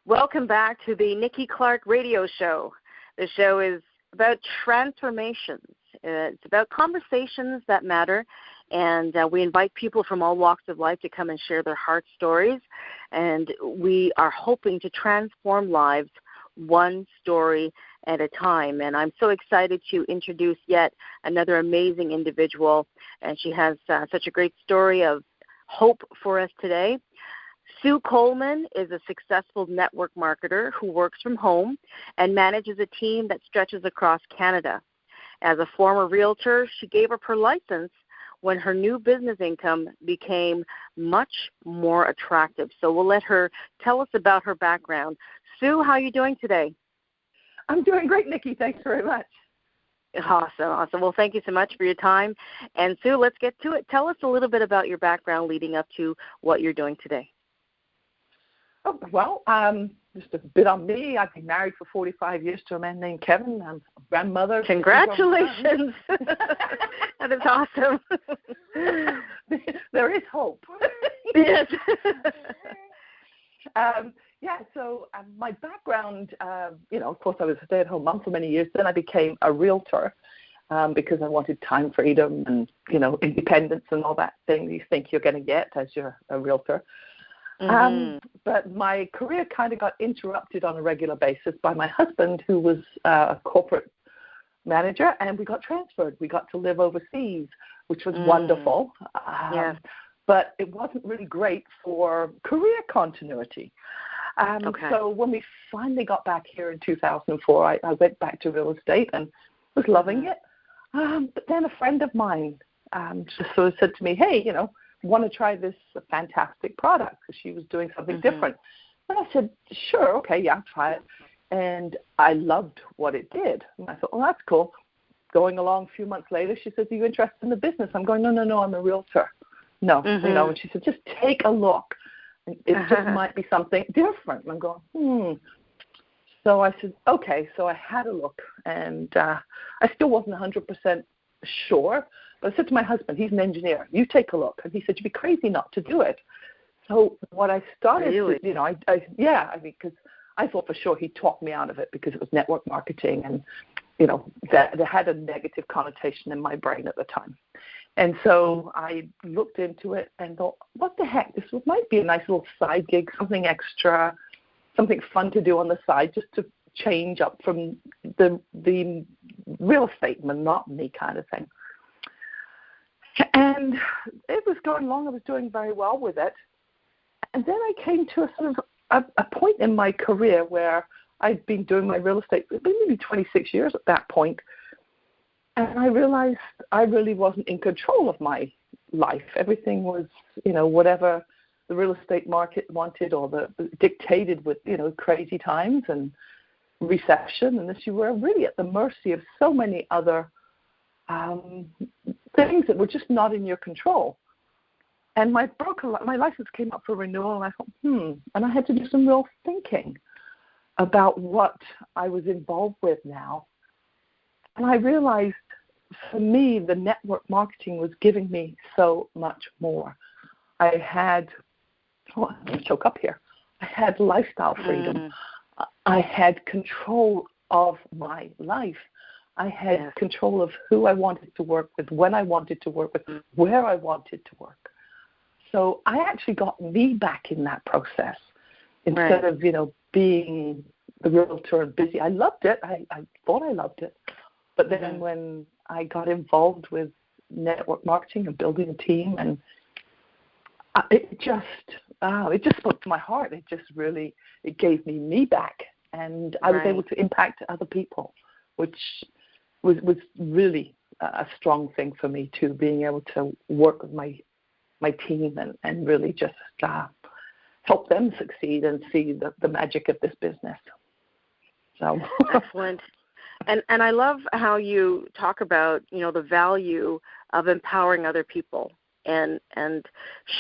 Welcome back to the Nikki Clarke Radio Show. The show is about transformations. It's about conversations that matter, and we invite people from all walks of life to come and share their heart stories, and we are hoping to transform lives one story at a time. And I'm so excited to introduce yet another amazing individual, and she has such a great story of hope for us today. Sue Coleman is a successful network marketer who works from home and manages a team that stretches across Canada. As a former realtor, she gave up her license when her new business income became much more attractive. So we'll let her tell us about her background. Sue, how are you doing today? I'm doing great, Nikki. Thanks very much. Awesome. Well, thank you so much for your time. And Sue, let's get to it. Tell us a little bit about your background leading up to what you're doing today. Oh, well, just a bit on me. I've been married for 45 years to a man named Kevin. I'm a grandmother. Congratulations. That is awesome. There is hope. Yes. So my background, of course, I was a stay-at-home mom for many years. Then I became a realtor because I wanted time freedom and, independence and all that thing you think you're going to get as you're a realtor. But my career kind of got interrupted on a regular basis by my husband, who was a corporate manager, and we got transferred. We got to live overseas, which was wonderful. Yes. But it wasn't really great for career continuity. So when we finally got back here in 2004, I went back to real estate and was loving it. But then a friend of mine just sort of said to me, hey, want to try this fantastic product, because she was doing something different. And I said, sure, okay, yeah, I'll try it. And I loved what it did. And I thought, well, that's cool. Going along a few months later, she says, are you interested in the business? I'm going, no, I'm a realtor. No, and she said, just take a look. And it just might be something different. And I'm going, So I said, okay. So I had a look, and I still wasn't 100% sure. But I said to my husband, he's an engineer, you take a look. And he said, you'd be crazy not to do it. So what I started to, because I thought for sure he'd talk me out of it because it was network marketing, and, that had a negative connotation in my brain at the time. And so I looked into it and thought, what the heck, this might be a nice little side gig, something extra, something fun to do on the side, just to change up from the real estate monotony kind of thing. And it was going along. I was doing very well with it. And then I came to a sort of a point in my career where I'd been doing my real estate, maybe 26 years at that point. And I realized I really wasn't in control of my life. Everything was, whatever the real estate market wanted, or dictated with, crazy times and recession. And this, you were really at the mercy of so many other things that were just not in your control. And my license came up for renewal, and I thought, and I had to do some real thinking about what I was involved with now. And I realized, for me, the network marketing was giving me so much more. I had, I'm going to choke up here. I had lifestyle freedom. I had control of my life. I had control of who I wanted to work with, when I wanted to work with, where I wanted to work. So I actually got me back in that process instead of, being the realtor and busy. I loved it. I thought I loved it. But then when I got involved with network marketing and building a team, and it just spoke to my heart. It gave me back, and I was able to impact other people, which was really a strong thing for me too, being able to work with my team and really just help them succeed and see the magic of this business. So excellent. And I love how you talk about, the value of empowering other people and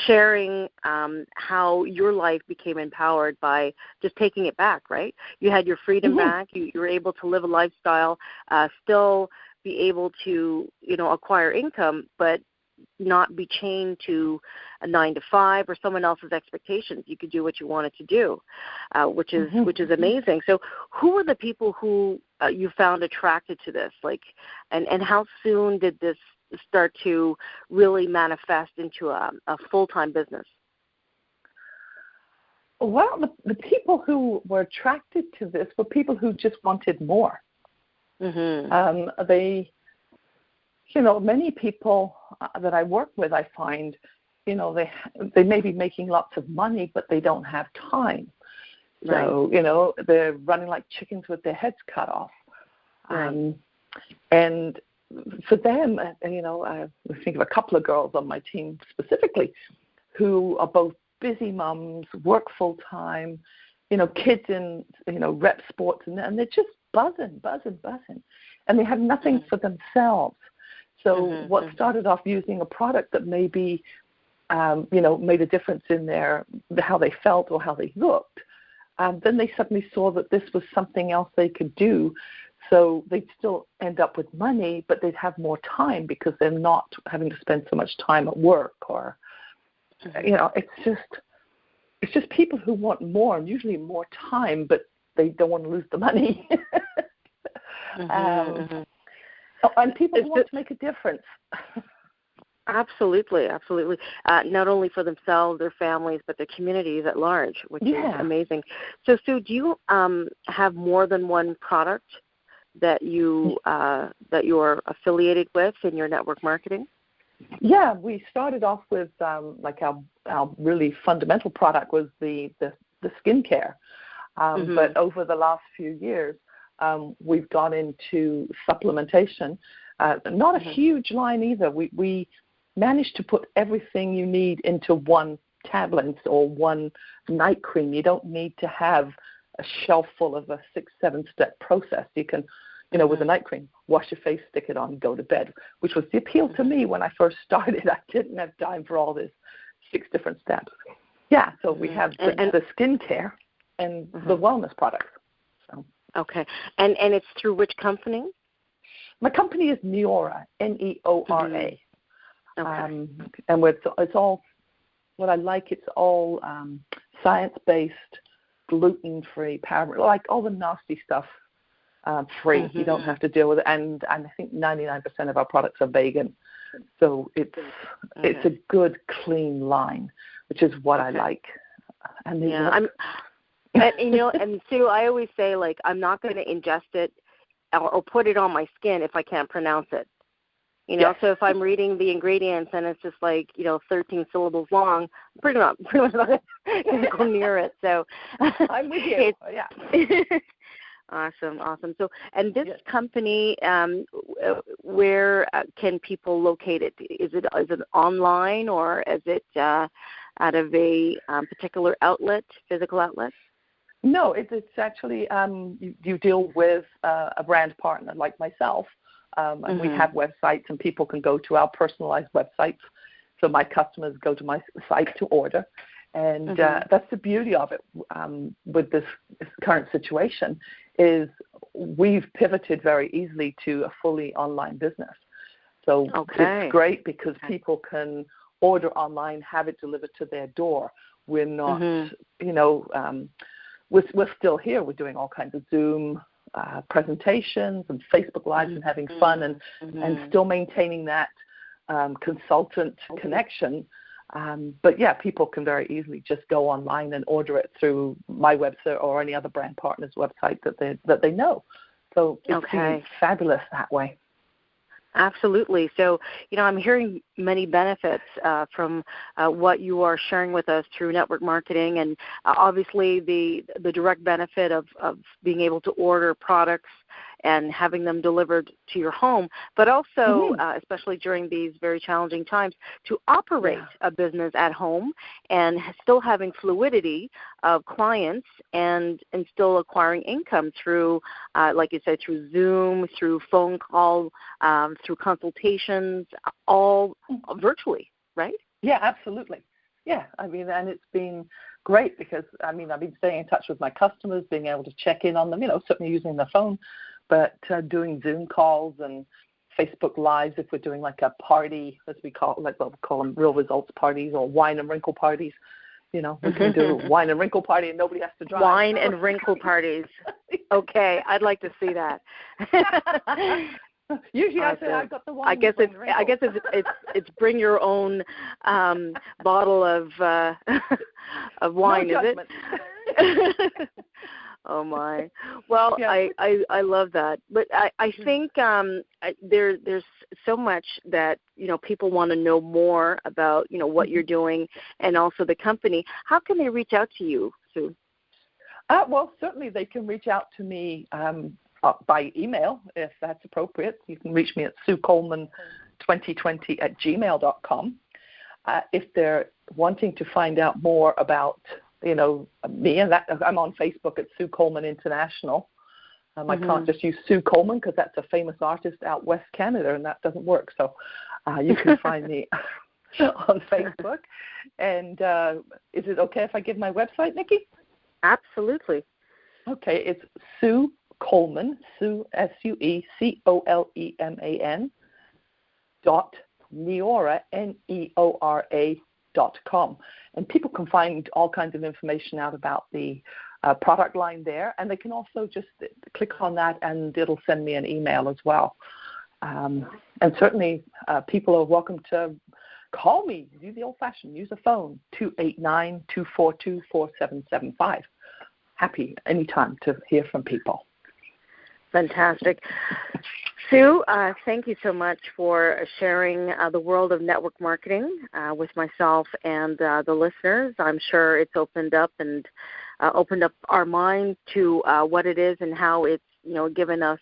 sharing how your life became empowered by just taking it back, right? You had your freedom back. You were able to live a lifestyle, still be able to, acquire income, but not be chained to a 9 to 5 or someone else's expectations. You could do what you wanted to do, which is amazing. So who were the people who you found attracted to this? Like, and how soon did this start to really manifest into a full-time business? Well, the people who were attracted to this were people who just wanted more. They, many people that I work with, I find, they may be making lots of money, but they don't have time. Right. So, they're running like chickens with their heads cut off. Right. And for them, I think of a couple of girls on my team specifically who are both busy mums, work full time, kids in, rep sports, and they're just buzzing. And they have nothing for themselves. So what started off using a product that maybe, made a difference in how they felt or how they looked, then they suddenly saw that this was something else they could do. So they'd still end up with money, but they'd have more time because they're not having to spend so much time at work or, it's just people who want more, and usually more time, but they don't want to lose the money. And people who want to make a difference. Absolutely. Not only for themselves, their families, but their communities at large, which is amazing. So, Sue, do you have more than one product that you're affiliated with in your network marketing? Yeah, we started off with our really fundamental product was the skincare, but over the last few years, we've gone into supplementation. Not a huge line either. We managed to put everything you need into one tablet or one night cream. You don't need to have a shelf full of a 6-7 step process. You can, with a night cream, wash your face, stick it on, go to bed, which was the appeal to me when I first started. I didn't have time for all this 6 different steps. Yeah, so we have the skincare and the wellness products. So. Okay, and it's through which company? My company is Neora, Neora. Okay. And it's all, what I like, it's all science-based, gluten-free, like all the nasty stuff free. You don't have to deal with it. And I think 99% of our products are vegan. So it's a good, clean line, which is what I like. And and Sue, I always say, I'm not going to ingest it or put it on my skin if I can't pronounce it. So if I'm reading the ingredients and it's just 13 syllables long, I'm pretty much not going to go near it. So I'm with you. Awesome. So, and this company, where can people locate it? Is it online, or is it out of a particular outlet, physical outlet? No, it's actually you deal with a brand partner like myself, and we have websites, and people can go to our personalized websites. So my customers go to my site to order. And that's the beauty of it with this current situation is we've pivoted very easily to a fully online business. So it's great because people can order online, have it delivered to their door. We're not, we're still here. We're doing all kinds of Zoom presentations and Facebook Lives and having fun and still maintaining that consultant connection. But people can very easily just go online and order it through my website or any other brand partner's website that they know. So it's fabulous that way. Absolutely. So, I'm hearing many benefits from what you are sharing with us through network marketing, and obviously the direct benefit of being able to order products and having them delivered to your home, but also, especially during these very challenging times, to operate a business at home and still having fluidity of clients and still acquiring income through, like you said, through Zoom, through phone call, through consultations, all virtually, right? Yeah, absolutely. Yeah, and it's been great because, I've been staying in touch with my customers, being able to check in on them, certainly using the phone, but doing Zoom calls and Facebook Lives if we're doing like a party, as we call it, like what we call them, real results parties or wine and wrinkle parties. We can do a wine and wrinkle party and nobody has to drive. Wine and wrinkle parties. Okay, I'd like to see that. Usually I say I've got the wine. I guess it's bring your own bottle of wine, no is it? Oh my! Well, yeah. I love that, but I think there's so much that people want to know more about what you're doing and also the company. How can they reach out to you, Sue? Well, certainly they can reach out to me by email if that's appropriate. You can reach me at suecoleman2020@gmail.com. If they're wanting to find out more about me, and that I'm on Facebook at Sue Coleman International. I can't just use Sue Coleman because that's a famous artist out West Canada, and that doesn't work. So you can find me on Facebook. And is it okay if I give my website, Nikki? Absolutely. Okay, it's Sue Coleman, Sue SUECOLEMAN .Neora NEORA.com. And people can find all kinds of information out about the product line there, and they can also just click on that and it'll send me an email as well. And certainly people are welcome to call me, do the old-fashioned, use a phone, 289-242-4775. Happy anytime to hear from people. Fantastic. Sue, thank you so much for sharing the world of network marketing with myself and the listeners. I'm sure it's opened up our mind to what it is and how it's given us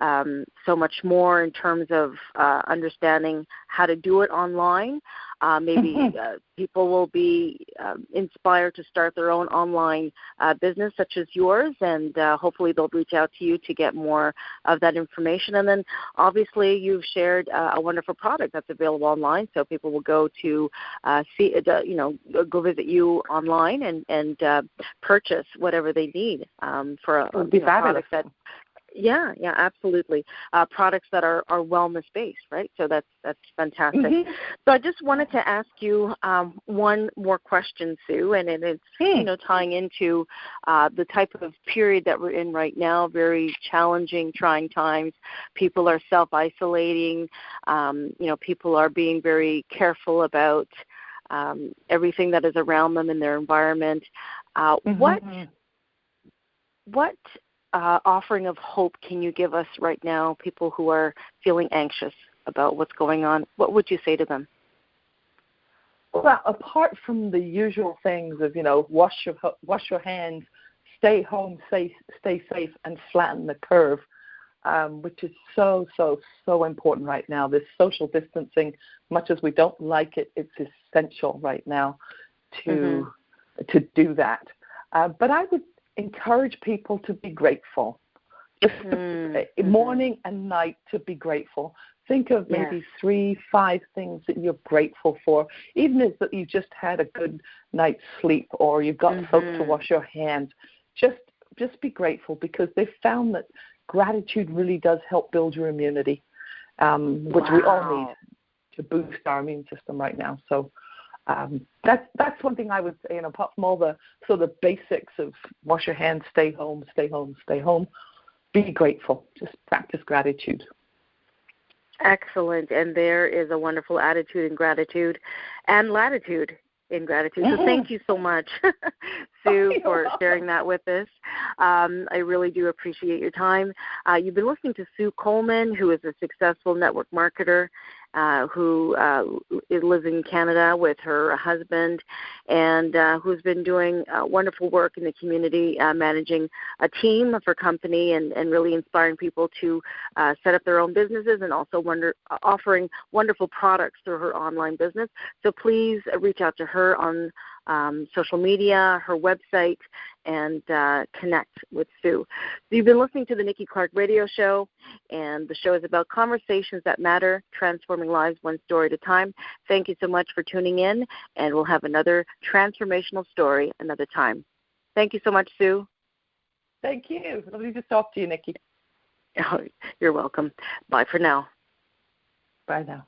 so much more in terms of understanding how to do it online. Maybe people will be inspired to start their own online business such as yours, and hopefully they'll reach out to you to get more of that information. And then obviously you've shared a wonderful product that's available online, so people will go to go visit you online and purchase whatever they need for a product that. Yeah, absolutely. Products that are wellness-based, right? So that's fantastic. Mm-hmm. So I just wanted to ask you one more question, Sue, and it's tying into the type of period that we're in right now, very challenging, trying times. People are self-isolating. People are being very careful about everything that is around them in their environment. What offering of hope can you give us right now, people who are feeling anxious about what's going on? What would you say to them? Well, apart from the usual things of, wash your hands, stay home, stay safe, and flatten the curve, which is so important right now. This social distancing, much as we don't like it, it's essential right now to do that. But I would encourage people to be grateful. Just morning and night to be grateful. Think of maybe 3-5 things that you're grateful for, even if that you just had a good night's sleep or you've got soap to wash your hands. Just be grateful, because they've found that gratitude really does help build your immunity, which we all need to boost our immune system right now. So that's one thing I would say, apart from all the sort of basics of wash your hands, stay home, be grateful. Just practice gratitude. Excellent. And there is a wonderful attitude in gratitude and latitude in gratitude. So thank you so much, Sue, for sharing that with us. I really do appreciate your time. You've been listening to Sue Coleman, who is a successful network marketer who lives in Canada with her husband, and who's been doing wonderful work in the community, managing a team of her company and really inspiring people to set up their own businesses, and also offering wonderful products through her online business. So please reach out to her on social media, her website, and connect with Sue. So you've been listening to the Nikki Clarke Radio Show, and the show is about conversations that matter, transforming lives one story at a time. Thank you so much for tuning in, and we'll have another transformational story another time. Thank you so much, Sue. Thank you. Lovely to talk to you, Nikki. Oh, you're welcome. Bye for now. Bye now.